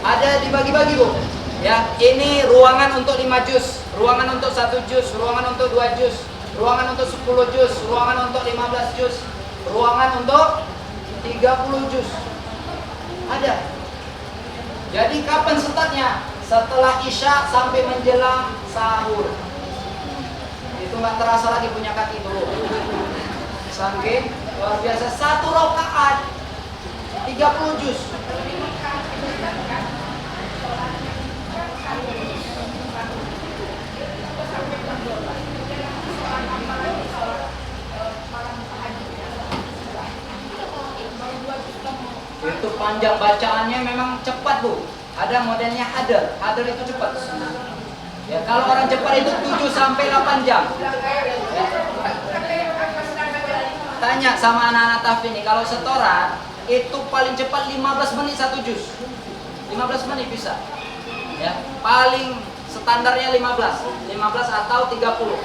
ada dibagi-bagi, Bu. Ya, ini ruangan untuk 5 juz, ruangan untuk 1 juz, ruangan untuk 2 juz, ruangan untuk 10 juz, ruangan untuk 15 juz, ruangan untuk 30 juz. Ada. Jadi kapan startnya? Setelah Isya sampai menjelang sahur. Itu nggak terasa lagi punya kaki dulu. Saking luar biasa. 1 rakaat 30 juz. Itu panjang bacaannya memang cepat, Bu. Ada modelnya hadar. Hadar itu cepat. Ya, kalau orang cepat itu 7 sampai 8 jam. Ya. Tanya sama anak-anak tahfidz ini, kalau setoran itu paling cepat 15 menit 1 juz. 15 menit bisa. Ya, paling standarnya 15 atau 30.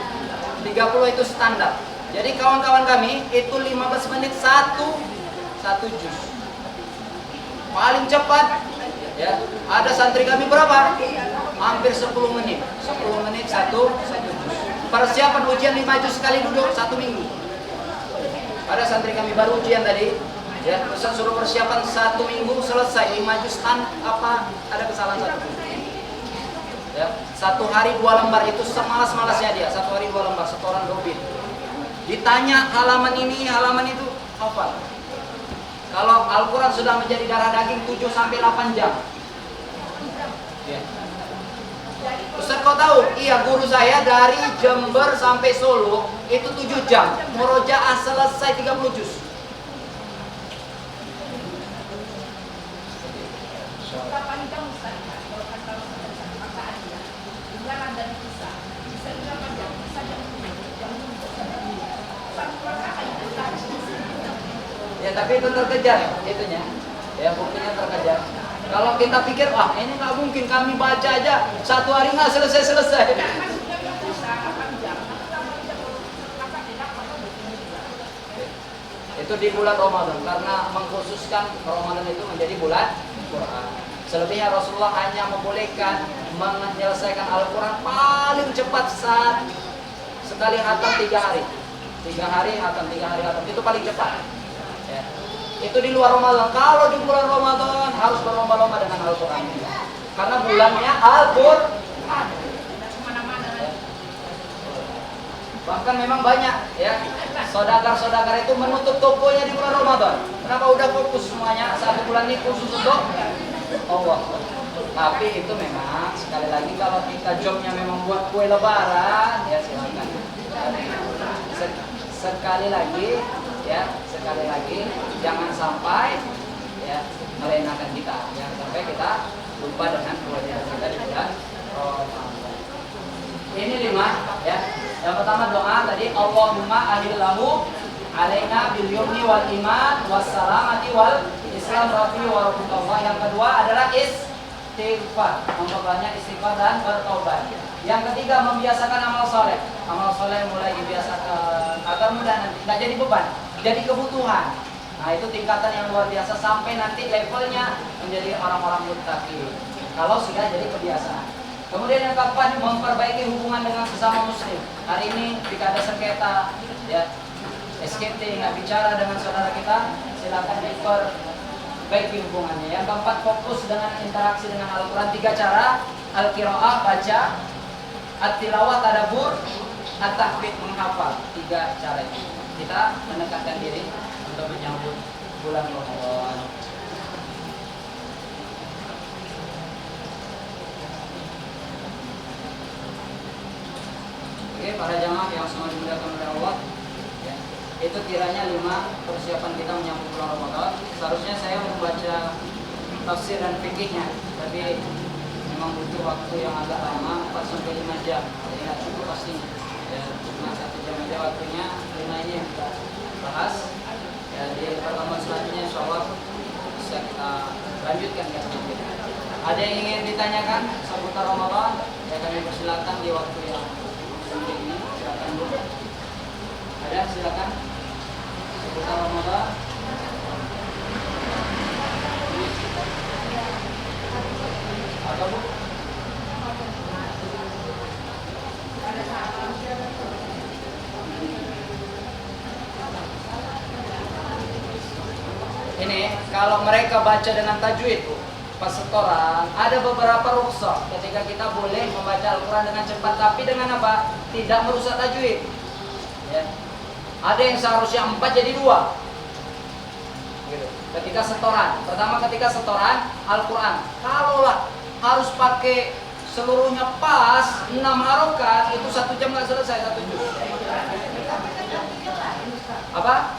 30 itu standar. Jadi kawan-kawan kami itu 15 menit 1 juz. Paling cepat ya. Ada santri kami berapa? Hampir 10 menit. 10 menit 1 juz. Persiapan ujian 5 juz sekali duduk 1 minggu. Ada santri kami baru ujian tadi, ya, Ustaz suruh persiapan 1 minggu selesai 5 juz ada kesalahan 1. Ya, 1 hari 2 lembar itu semalas-malasnya dia. 1 hari 2 lembar setoran dobit. Ditanya halaman ini, halaman itu, hafal. Kalau Al-Quran sudah menjadi darah daging 7 sampai 8 jam. Ya. Ustaz kau tahu? Iya, guru saya dari Jember sampai Solo itu 7 jam. Murojaah selesai 30 juz. Ya, tapi itu terkejar itunya. Ya, buktinya terkejar. Kalau kita pikir, wah ini nggak mungkin, kami baca aja 1 hari nggak selesai. Itu di bulan Ramadan, karena mengkhususkan Ramadan itu menjadi bulan Quran. Selebihnya Rasulullah hanya membolehkan menyelesaikan Al-Quran paling cepat saat sekali hatam 3 hari. 3 hari hatam, 3 hari hatam, itu paling cepat. Ya. Itu di luar Ramadan. Kalau di bulan Ramadan harus berlomba-lomba dengan Al-Quran. Karena bulannya Al-Quran. Ya. Bahkan memang banyak ya saudagar-saudagar itu menutup tokonya di bulan Ramadan. Kenapa? Udah fokus semuanya 1 bulan ini khusus untuk Allah. Tapi itu memang sekali lagi kalau kita jobnya memang buat kue lebaran, ya silakan. Sekali lagi jangan sampai ya melenakan kita, jangan sampai kita lupa dengan kewajiban kita di bulan Ramadan. Ini 5 ya. Yang pertama doa tadi, Allahumma ahillahu alaina bil yumni wal iman was salamati wal islam rafi wa rahmatullah. Yang kedua adalah istighfar, memperbanyak istighfar dan bertaubat. Yang ketiga membiasakan amal soleh. Amal soleh mulai dibiasakan agar mudah nanti nggak jadi beban, jadi kebutuhan. Nah itu tingkatan yang luar biasa sampai nanti levelnya menjadi orang-orang muttaqin. Kalau sudah jadi kebiasaan. Kemudian yang keempat memperbaiki hubungan dengan sesama muslim. Hari ini jika ada sengketa, ya SKT nggak bicara dengan saudara kita, silakan diperbaiki hubungannya. Yang keempat fokus dengan interaksi dengan Al-Quran 3 cara: al-qiraah baca, at-tilawah tadabbur, at-tahfidz menghafal. 3 cara itu kita mendekatkan diri untuk menyambut bulan Ramadan. Oke, para jamaah yang semua dimuliakan oleh Allah, ya, itu kiranya 5 persiapan kita menyambut bulan Ramadan. Seharusnya saya membaca tafsir dan fikihnya, tapi memang butuh waktu yang agak lama, 4 sampai 5 jam. Jadi nggak cukup pastinya. Ya, cuma 1 jam aja waktunya, 5 ini yang kita bahas. Ya, di pertemuan selanjutnya insya Allah bisa kita lanjutkan ya. Ada yang ingin ditanyakan seputar Ramadan? Ya, kami persilakan di waktu yang sempit ini. Silakan Bu. Ada, silakan. Seputar Ramadan. Ada Bu? Ini kalau mereka baca dengan tajwid Bu, pas setoran ada beberapa rukhsah ketika kita boleh membaca Al-Quran dengan cepat, tapi dengan apa? Tidak merusak tajwid. Ya. Ada yang seharusnya 4 jadi 2. Gitu. Ketika setoran, pertama ketika setoran Al-Quran, kalaulah harus pakai seluruhnya pas 6 harokat, itu 1 jam nggak selesai 1 juz. Apa?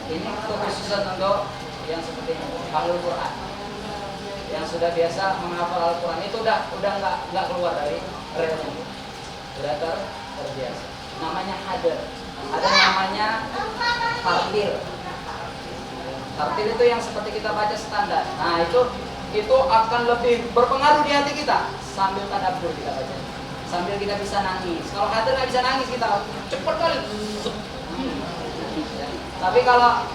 Ini kekhususan untuk yang seperti Ahlul Quran, yang sudah biasa menghafal Al-Quran, itu udah nggak keluar dari relnya, udah terbiasa. Namanya hadir, ada namanya tartil. Tartil itu yang seperti kita baca standar. Nah itu akan lebih berpengaruh di hati kita sambil tadabbur kita baca, sambil kita bisa nangis. Kalau hadir nggak bisa nangis kita cepat kali. Tapi kalau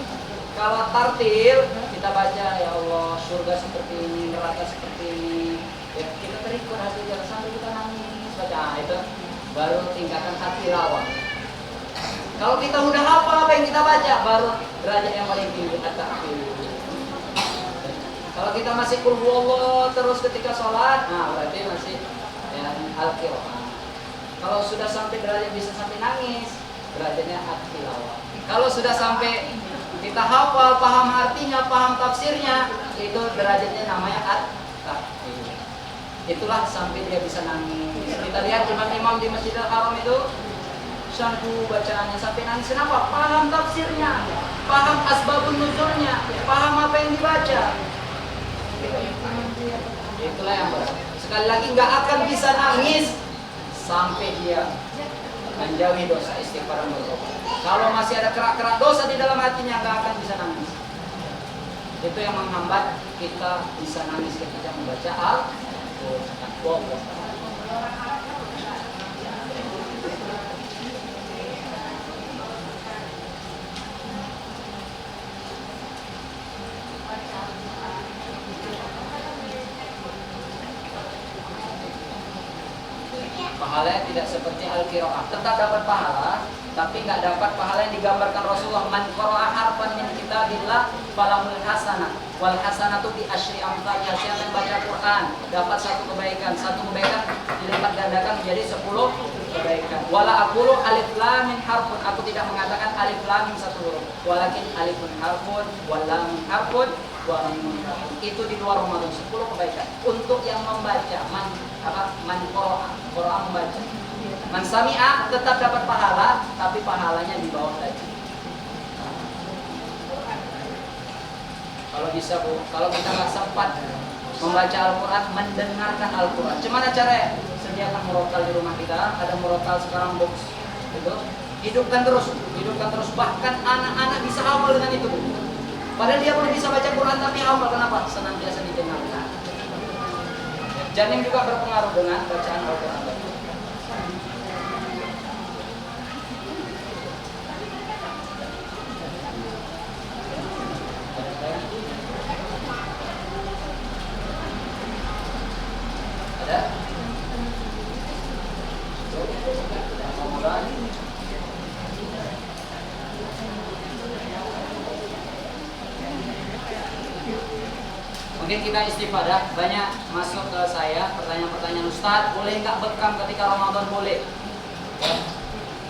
tartil kita baca, ya Allah surga seperti ini, neraka seperti ini, ya kita terikut hati kita sampai kita nangis baca. Nah, itu baru tingkatan hati lawan. Kalau kita udah hafal apa yang kita baca, baru derajat yang paling tinggi at-tartil. Kalau kita masih qul huwallah terus ketika sholat, nah berarti masih ya, al-qiraah. Kalau sudah sampai derajat bisa sampai nangis, derajatnya at-tilawah. Kalau sudah sampai kita hafal, paham artinya, paham tafsirnya, itu derajatnya namanya at-tartil. Itulah sampai dia bisa nangis. Kita lihat imam-imam di Masjidil Haram itu syahdu bacaannya sampai nangis. Kenapa? Paham tafsirnya, paham asbabun nuzulnya, paham apa yang dibaca. Itulah yang berat. Sekali lagi nggak akan bisa nangis sampai dia menjauhi dosa, istighfar dan bertobat. Kalau masih ada kerak-kerak dosa di dalam hatinya, nggak akan bisa nangis. Itu yang menghambat kita bisa nangis ketika membaca Al-Quran. Pahalanya tidak seperti al-qiraah, tetap dapat pahala, tapi nggak dapat pahala yang digambarkan Rasulullah. Man qara'a harfan min kitabillah falahul hasanah wal hasanatu bi asyri amsalha. Siapa yang baca Quran dapat 1 kebaikan, 1 kebaikan dilipat gandakan menjadi 10 kebaikan. Wala aqulu alif lam mim harfun, aku tidak mengatakan alif lam mim 1 huruf, walakin alifun harfun wal lam mim harfun wa mim harfun. Itu di luar Ramadan 10 kebaikan untuk yang membaca. Man qara'a membaca. Man sami'a tetap dapat pahala, tapi pahalanya di bawah tadi. Kalau bisa Bu, kalau kita nggak sempat membaca Al-Quran, mendengarkan Al-Quran, gimana caranya? Sediakan murotal di rumah kita, ada murotal sekarang box itu, hidupkan terus. Bahkan anak-anak bisa hafal dengan itu Bu. Padahal dia belum bisa baca Quran tapi hafal. Kenapa? Senantiasa didengarkan. Janin juga berpengaruh dengan bacaan Al-Quran. Ada? Mungkin kita istifadah, banyak masuk ke saya pertanyaan-pertanyaan, Ustaz, boleh nggak bekam ketika Ramadan? Boleh.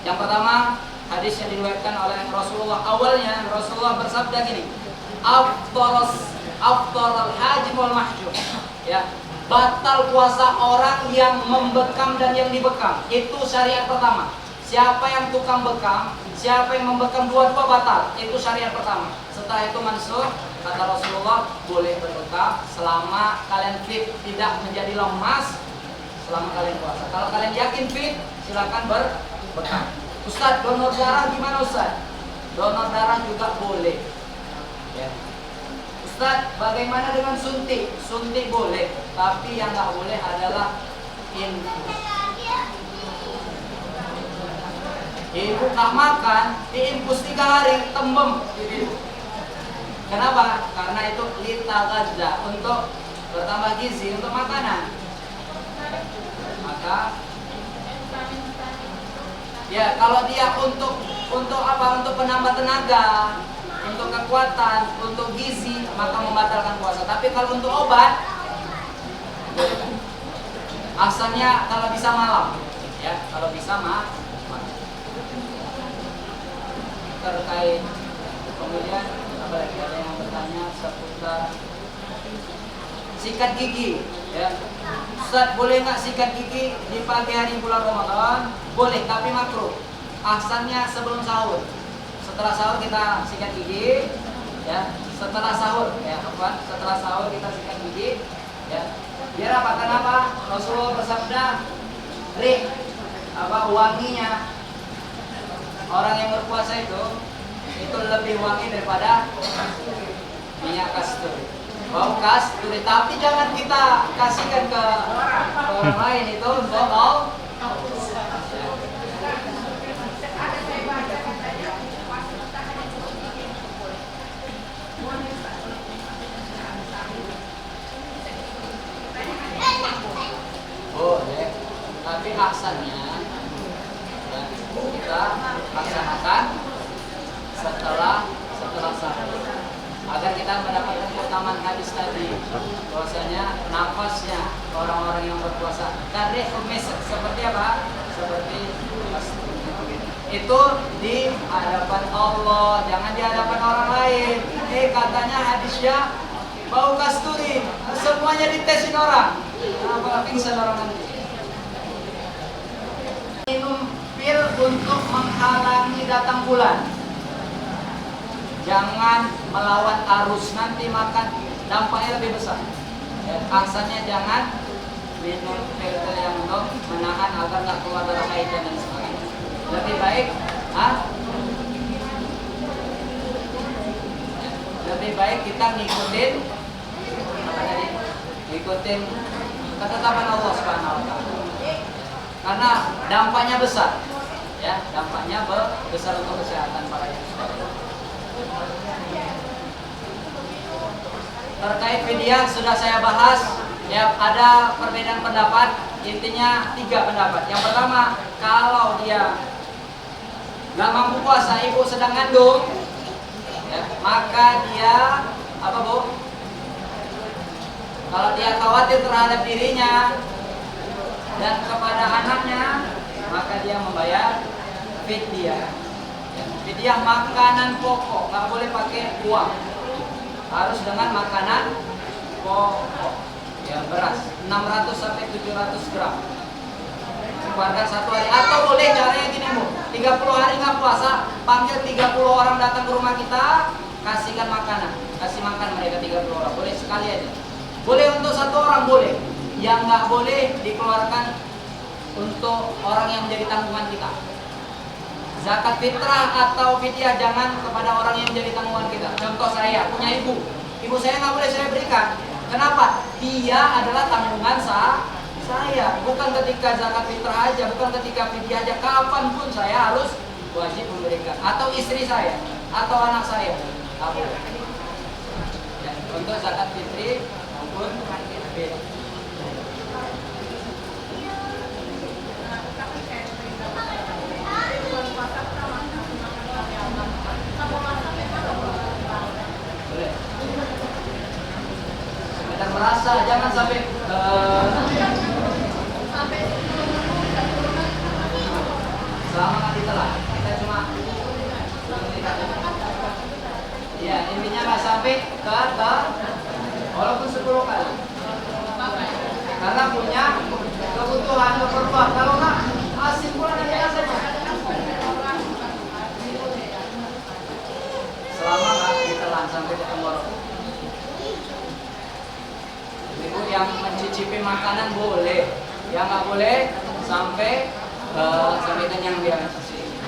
Yang pertama, hadis yang diriwayatkan oleh Rasulullah. Awalnya Rasulullah bersabda gini, afdalul hajim wal mahjum. Ya, batal puasa orang yang membekam dan yang dibekam. Itu syariat pertama. Siapa yang tukang bekam, siapa yang membekam, dua-dua batal. Itu syariat pertama. Setelah itu mansuh, kata Rasulullah, boleh berbekam selama kalian fit, tidak menjadi lemas selama kalian puasa. Kalau kalian yakin fit, silakan berbekam. Ustaz, donor darah gimana Ustaz? donor darah juga boleh. Ya. Ustaz, bagaimana dengan suntik? Suntik boleh, tapi yang nggak boleh adalah infus. Ibu nggak makan, diinfus 3 hari, tembem. Kenapa? Karena itu litagazza, untuk bertambah gizi, untuk makanan. Maka ya kalau dia untuk apa? Untuk penambah tenaga, untuk kekuatan, untuk gizi, maka membatalkan puasa. Tapi kalau untuk obat, asalnya kalau bisa malam, ya kalau bisa malam. Terkait kemudian apa lagi, ada yang bertanya seputar sikat gigi, ya. Ustaz, boleh nggak sikat gigi di pagi hari bulan Ramadan? Boleh, tapi makruh. Asalnya sebelum sahur. Setelah sahur kita sikat gigi, ya. Setelah sahur, ya, apa? Setelah sahur kita sikat gigi, ya. Biar apa? Kenapa? Rasulullah bersabda, wanginya orang yang berpuasa itu lebih wangi daripada minyak kasturi. Bau kasturi, tapi jangan kita kasihkan ke orang lain, itu bau. Boleh, tapi aksannya ya, kita laksanakan setelah sahur, agar kita mendapatkan keutamaan hadis tadi, bahwasanya nafasnya orang-orang yang berpuasa tadi seperti apa? Seperti itu di hadapan Allah, jangan di hadapan orang lain. Katanya hadisnya bau kasturi, semuanya ditesin orang, apalagi pingsan orang nanti. Minum pil untuk menghalangi datang bulan, jangan melawan arus, nanti makan dampaknya lebih besar. Asalnya jangan minum pil-pil yang untuk menahan agar nggak keluar darah haid dan sebagainya. Lebih baik, lebih baik kita ngikutin apa tadi? Ngikutin ketetapan Allah Subhanahu wa taala. Karena dampaknya besar. Ya, dampaknya besar untuk kesehatan para yang terkait fidyah sudah saya bahas, ya, ada perbedaan pendapat, intinya 3 pendapat. Yang pertama, kalau dia nggak mampu puasa, ibu sedang ngandung, ya, maka dia apa, Bu? Kalau dia khawatir terhadap dirinya dan kepada anaknya, maka dia membayar fidyah. Fidyah makanan pokok, nggak boleh pakai uang, harus dengan makanan pokok, ya, beras 600 sampai 700 gram, keluarga 1 hari. Atau boleh caranya gini, Bu, 30 hari nggak puasa, panggil 30 orang datang ke rumah kita, kasihkan makanan, kasih makan mereka 30 orang, boleh sekali aja. Boleh untuk 1 orang, boleh. Yang nggak boleh dikeluarkan untuk orang yang menjadi tanggungan kita. Zakat fitrah atau fidyah jangan kepada orang yang menjadi tanggungan kita. Contoh, saya punya ibu saya nggak boleh saya berikan. Kenapa? Dia adalah tanggungan saya. Bukan ketika zakat fitrah aja, bukan ketika fidyah aja, kapanpun saya harus wajib memberikan. Atau istri saya, atau anak saya, nggak boleh. Ya, untuk zakat fitri maupun fidyah. Dan merasa jangan sampai selama nggak ditelan, kita cuma ya, intinya nggak sampai ke walaupun 10 kali, karena punya kebutuhan keperluan. Kalau nggak simpulan aja saja, selama nggak ditelan sampai ke tenggorokan. Ibu yang mencicipi makanan boleh, yang nggak boleh sampai kenyang dia,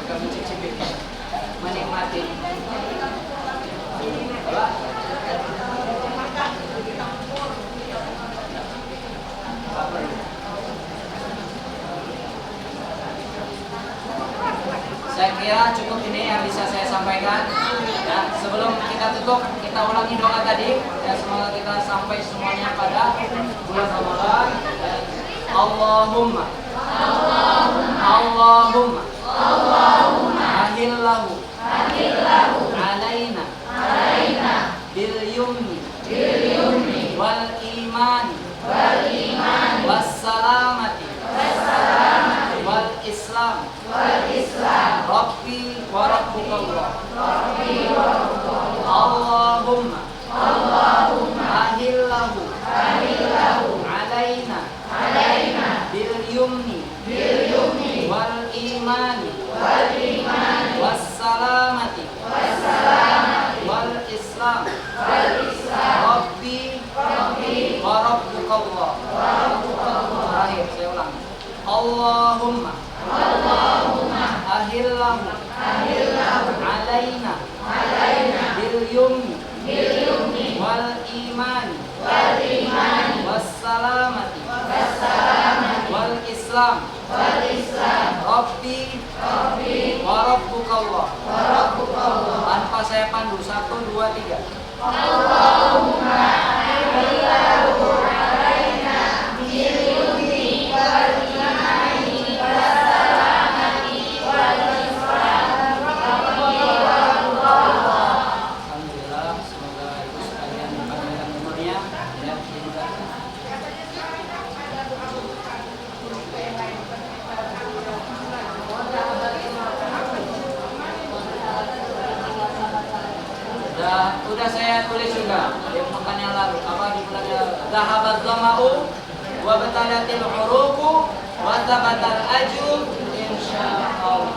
mencicipi. menikmati apa? Saya kira cukup ini yang bisa saya sampaikan. Ya, sebelum kita tutup, kita ulangi doa tadi. Ya, semoga kita sampai semuanya pada bulan Ramadan. Ya. Allahumma, Allahumma, ahillahu, alaina, bil yumni, wal imani, was salamati, wal islam. Rabbi wa rabbukallah. Allahumma ahillahu alaina bil yumni wal imani was salamati wal islam. Rabbi wa rabbukallah. Terakhir saya ulang. Allahumma ahillahu alaina bil yumni wal imani was salamati wal islam. Rabbi wa rabbukallah. Tanpa saya pandu, 1, 2, 3. Allahumma ahillahu alaina bil yumni wal imani was salamati wal islam. Alhamdulillah, semoga ibu sekalian dipanjangkan umurnya dan dimudahkan. Udah saya tulis juga di pekan yang lalu, apa di bulan yang lalu. Zahabat zama'u wa batalatil uruqu wa tabatal ajru insyaallah.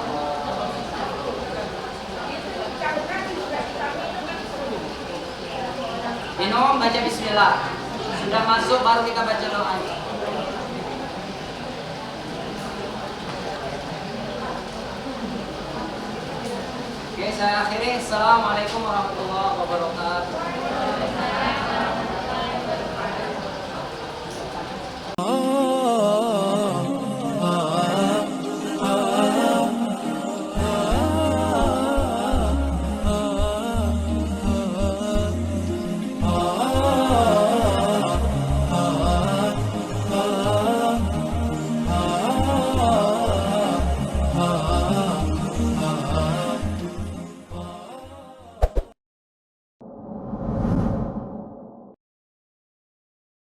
Minum, baca bismillah. Sudah masuk baru kita baca doa. Oke, saya akhiri. Assalamualaikum warahmatullahi wabarakatuh.